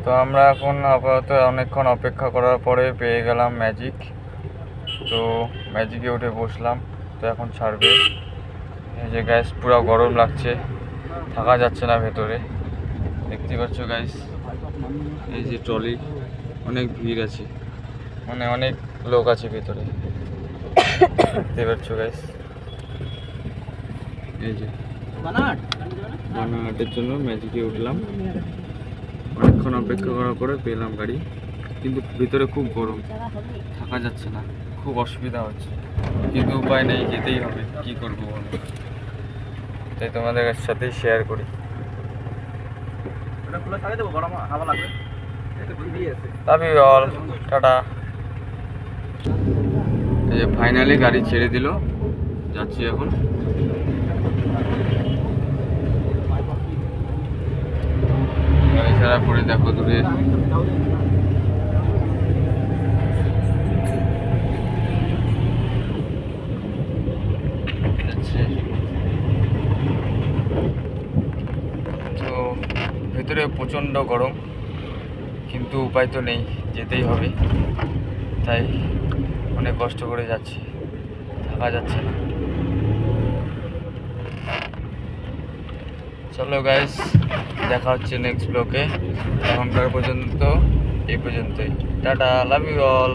তো আমরা এখন আপাতত অনেকক্ষণ অপেক্ষা করার পরে পেয়ে গেলাম ম্যাজিক। তো ম্যাজিকে উঠে বসলাম। তো এখন ছাড়বে। এই যে গ্যাস পুরো গরম লাগছে, থাকা যাচ্ছে না ভেতরে, দেখতে পাচ্ছ গাইস। এই যে ট্রলি, অনেক ভিড় আছে, মানে অনেক লোক আছে ভেতরে, দেখতে পাচ্ছ গাইস। এই যে বানাহাটের জন্য ম্যাজিকে উঠলাম, অনেকক্ষণ অপেক্ষা করার পরে পেলাম গাড়ি, কিন্তু ভিতরে খুব গরম, থাকা যাচ্ছে না, খুব অসুবিধা হচ্ছে, কিন্তু উপায় নেই, যেতেই হবে, কি করবো বলো। তাই তোমাদের সাথেই শেয়ার করি। Love you all, tata. এই যে ফাইনালি গাড়ি ছেড়ে দিল, যাচ্ছি এখন। গাড়ি ছাড়া পরে দেখো দূরে তো ভেতরে প্রচণ্ড গরম, কিন্তু উপায় তো নেই, যেতেই হবে, তাই অনেক কষ্ট করে যাচ্ছি, থাকা যাচ্ছে না। চলো গাইস, দেখা হচ্ছে নেক্সট ব্লকে। এখনকার পর্যন্ত এই পর্যন্তই, টাটা, লাভ ইউ অল।